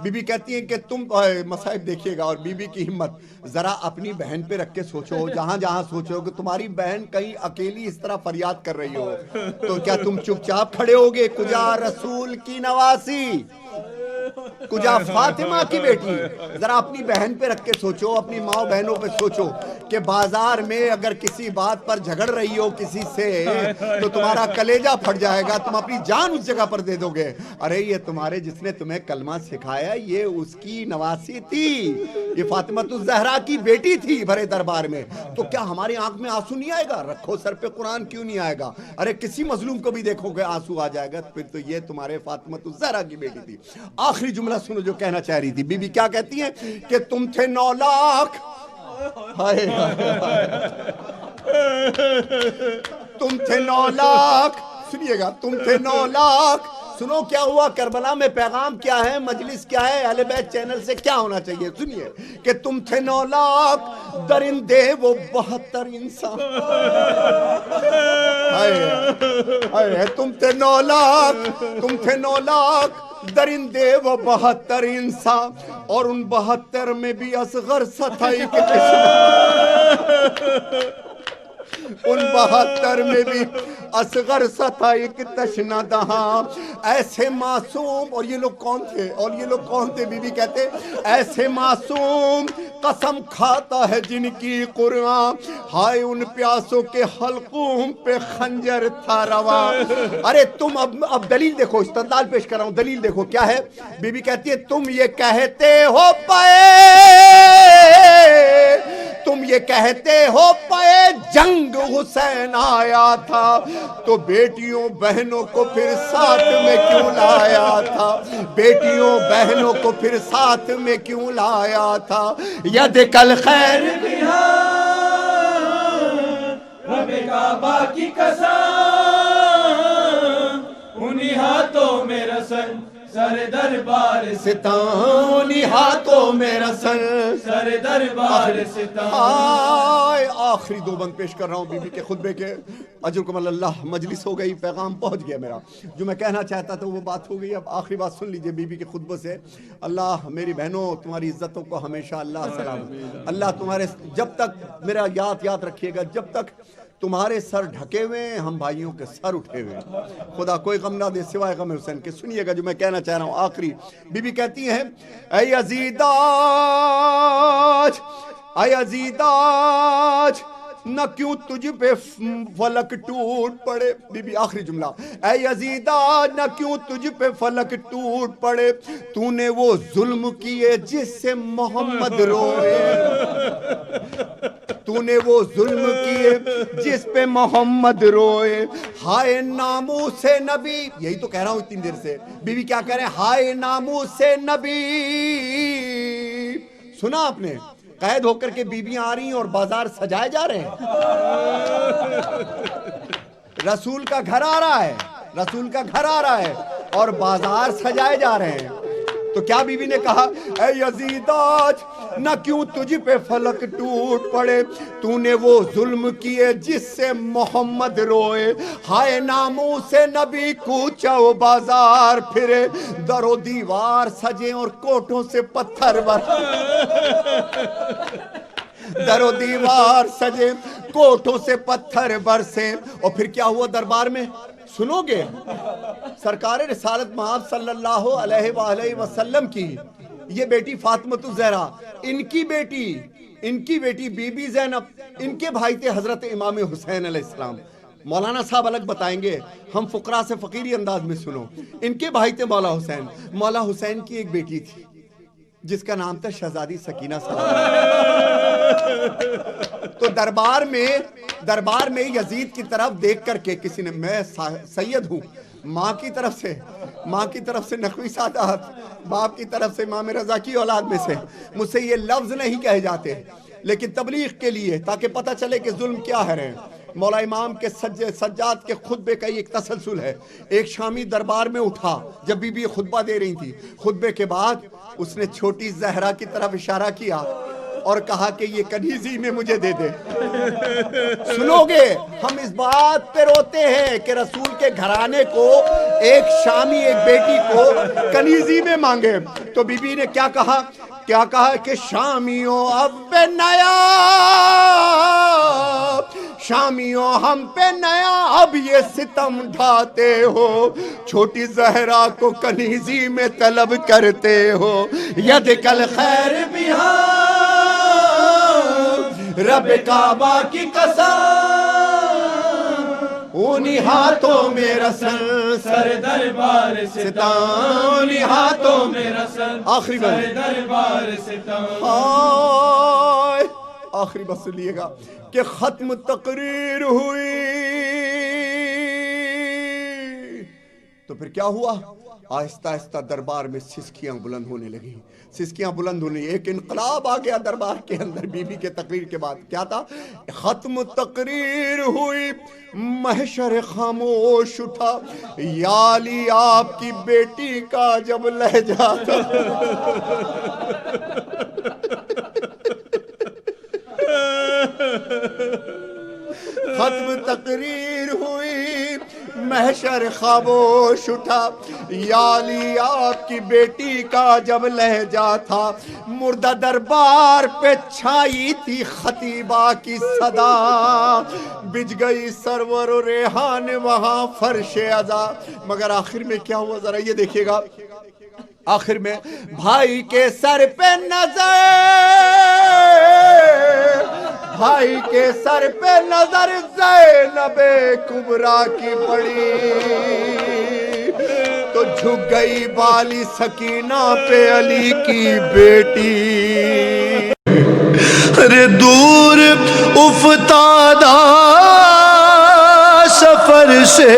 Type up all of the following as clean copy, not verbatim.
Be be کہتی ہیں کہ تم مصائب دیکھیے گا، اور بی بی کی ہمت ذرا اپنی بہن پہ رکھ کے سوچو، جہاں جہاں سوچو کہ تمہاری بہن کہیں اکیلی اس طرح فریاد کر رہی ہو تو کیا تم چپ چاپ کھڑے ہوگے؟ کجا رسول کی نواسی، کجا فاطمہ کی بیٹی، ذرا اپنی بہن پہ رکھ کے سوچو، اپنی ماں بہنوں پہ سوچو کہ بازار میں اگر کسی بات پر جھگڑ رہی ہو کسی سے تو تمہارا کلیجہ پھٹ جائے گا، تم اپنی جان اس جگہ پر دے دو گے۔ ارے یہ تمہارے جس نے تمہیں کلمہ سکھایا یہ اس کی نواسی تھی، یہ فاطمہ الزہرا کی بیٹی تھی بھرے دربار میں، تو کیا ہماری آنکھ میں آنسو نہیں آئے گا؟ رکھو سر پہ قرآن، کیوں نہیں آئے گا؟ ارے کسی مظلوم کو بھی دیکھو گے آنسو آ جائے گا، پھر تو یہ تمہارے فاطمہ الزہرا کی بیٹی تھی۔ آخری جملہ سنو جو کہنا چاہ رہی تھی، بی بی کیا کہتی ہیں کہ تم تھے 9 لاکھ، تم تھے 9 لاکھ، سنیے گا، تم تھے 9 لاکھ۔ سنو کیا ہوا کربلا میں، پیغام کیا ہے، مجلس کیا ہے، اہل بیت چینل سے کیا ہونا چاہیے، سنیے کہ تم تھے 9 لاکھ درندے وہ 72 انسان، تم تھے 9 لاکھ، تم تھے 9 لاکھ درندے وہ 72 انسان، اور ان 72 میں بھی اصغر سا تھا ایک ان 72 میں بھی اصغر سا تھا ایک تشنہ دہاں، ایسے معصوم، اور یہ لوگ کون تھے، اور یہ لوگ کون تھے؟ بی بی کہتے ایسے معصوم قسم کھاتا ہے جن کی قرآن، ہائے ان پیاسوں کے حلقوم پہ خنجر تھا روا۔ ارے تم اب دلیل دیکھو، استدلال پیش کر رہا ہوں، دلیل دیکھو کیا ہے۔ بی بی کہتی ہے تم یہ کہتے ہو تم یہ کہتے ہو پے جنگ حسین آیا تھا تو بیٹیوں بہنوں کو پھر ساتھ میں کیوں لایا تھا، بیٹیوں بہنوں کو پھر ساتھ میں کیوں لایا تھا؟ ید کل خیر رب کعبہ کی قسم، انہی ہاتھوں میں رسن سر دربار ستاں، انہی ہاتھوں میں رسن سر دربار ستاں۔ آخری 2 بند پیش کر رہا ہوں بی بی کے خطبے کے، اجرکم اللہ، مجلس ہو گئی، پیغام پہنچ گیا میرا، جو میں کہنا چاہتا تھا وہ بات ہو گئی۔ اب آخری بات سن لیجئے بی بی کے خطبے سے۔ اللہ میری بہنوں تمہاری عزتوں کو ہمیشہ اللہ سلام، اللہ تمہارے، جب تک میرا یاد رکھیے گا، جب تک تمہارے سر ڈھکے ہوئے ہم بھائیوں کے سر اٹھے ہوئے، خدا کوئی غم نہ دے سوائے غم حسین کے۔ سنیے گا جو میں کہنا چاہ رہا ہوں آخری، بی بی کہتی ہیں اے یزیداج، اے یزیداج نہ کیوں تجھ پہ فلک ٹوٹ پڑے، بی بی آخری جملہ، اے یزیداج نہ کیوں تجھ پہ فلک ٹوٹ پڑے، تو نے وہ ظلم کیے جس سے محمد روئے، تو نے وہ ظلم کیے جس پہ محمد روئے، ہائے ناموس نبی، یہی تو کہہ رہا ہوں اتنی دیر سے، بی بی کیا کہہ رہے ہیں، ہائے ناموس نبی۔ سنا آپ نے، قید ہو کر کے بیویاں آ رہی ہیں اور بازار سجائے جا رہے ہیں، رسول کا گھر آ رہا ہے، رسول کا گھر آ رہا ہے اور بازار سجائے جا رہے ہیں، تو کیا بی بی نے کہا اے یزیداج نہ کیوں تجھ پہ فلک ٹوٹ پڑے، تو نے وہ ظلم کیے جس سے محمد روئے، ہائے ناموس نبی کوچہ و بازار پھرے، در و دیوار سجے اور کوٹھوں سے پتھر در و دیوار سجے کوٹھوں سے پتھر برسے، اور پھر کیا ہوا دربار میں سنو گے؟ سرکار رسالت مآب صلی اللہ علیہ وآلہ وسلم کی یہ بیٹی فاطمہ الزہرا، ان کی بیٹی بی بی زینب، ان کے بھائی تھے حضرت امام حسین علیہ السلام۔ مولانا صاحب الگ بتائیں گے، ہم فقراء سے فقیری انداز میں سنو، ان کے بھائی تھے مولا حسین، مولا حسین کی ایک بیٹی تھی جس کا نام تھا شہزادی سکینہ سلام۔ تو دربار میں یزید کی طرف دیکھ کر کے کسی نے، میں سید ہوں، ماں کی طرف سے نقوی سادات، باپ کی طرف سے امام رضا کی اولاد میں سے، مجھ سے یہ لفظ نہیں کہے جاتے، لیکن تبلیغ کے لیے تاکہ پتہ چلے کہ ظلم کیا ہے۔ مولا امام کے سجاد کے خطبے کا ایک تسلسل ہے۔ ایک شامی دربار میں اٹھا جب بی بی خطبہ دے رہی تھی، خطبے کے بعد اس نے چھوٹی زہرا کی طرف اشارہ کیا اور کہا کہ یہ کنیزی میں مجھے دے دے۔ سنو گے، ہم اس بات پہ روتے ہیں کہ رسول کے گھرانے کو ایک شامی ایک بیٹی کو کنیزی میں مانگے، تو بی بی نے کیا کہا کہ شامیوں اب پہ نیا، شامیوں ہم پہ نیا اب یہ ستم ڈھاتے ہو، چھوٹی زہرا کو کنیزی میں طلب کرتے ہو، ید کل خیر بہا رب کعبہ کی قسم، انہی ہاتھوں میں رسن سر دربار ستم، انہی ہاتھوں میں رسن آخری سر دربار ستم۔ آخری بات سنیے گا کہ ختم تقریر ہوئی تو پھر کیا ہوا؟ آہستہ آہستہ دربار میں سسکیاں بلند ہونے لگی، سسکیاں بلند ہونے، ایک انقلاب آ گیا دربار کے اندر۔ بی بی کے تقریر کے بعد کیا تھا؟ ختم تقریر ہوئی، محشر خاموش اٹھا، یا علی آپ کی بیٹی کا جب لہجہ تھا۔ ختم تقریر ہوئی، محشر خاموش اٹھا، یا علی آپ کی بیٹی کا جب لہجہ تھا، مردہ دربار پہ چھائی تھی خطیبہ کی صدا، بج گئی سرور و ریحان وہاں فرش عزا۔ مگر آخر میں کیا ہوا ذرا یہ دیکھیے گا، آخر میں بھائی کے سر پہ نظر، بھائی کے سر پہ نظر زینب کبریٰ کی پڑی، تو جھک گئی بالی سکینہ پہ علی کی بیٹی۔ ارے دور افتادہ سفر سے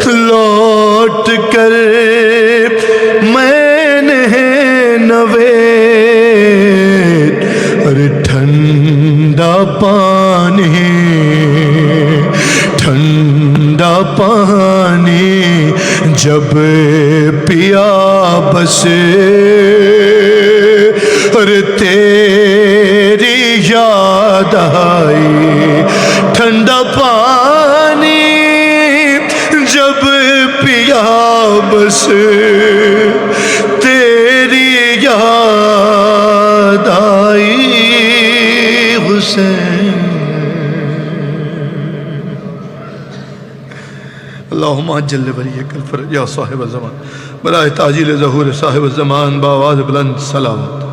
لوٹ کر میں نے نوے، ارے ٹھنڈا پانی، ٹھنڈا پانی جب پیا بسے، ارے تیری یاد آئی، ٹھنڈا پانی جب پیا بسے، تیری یاد آئی حسین۔ اللہم عجل ولیک الفرج یا صاحب الزمان، برائے تعجیل ظہور صاحب الزمان، بآواز بلند صلوات۔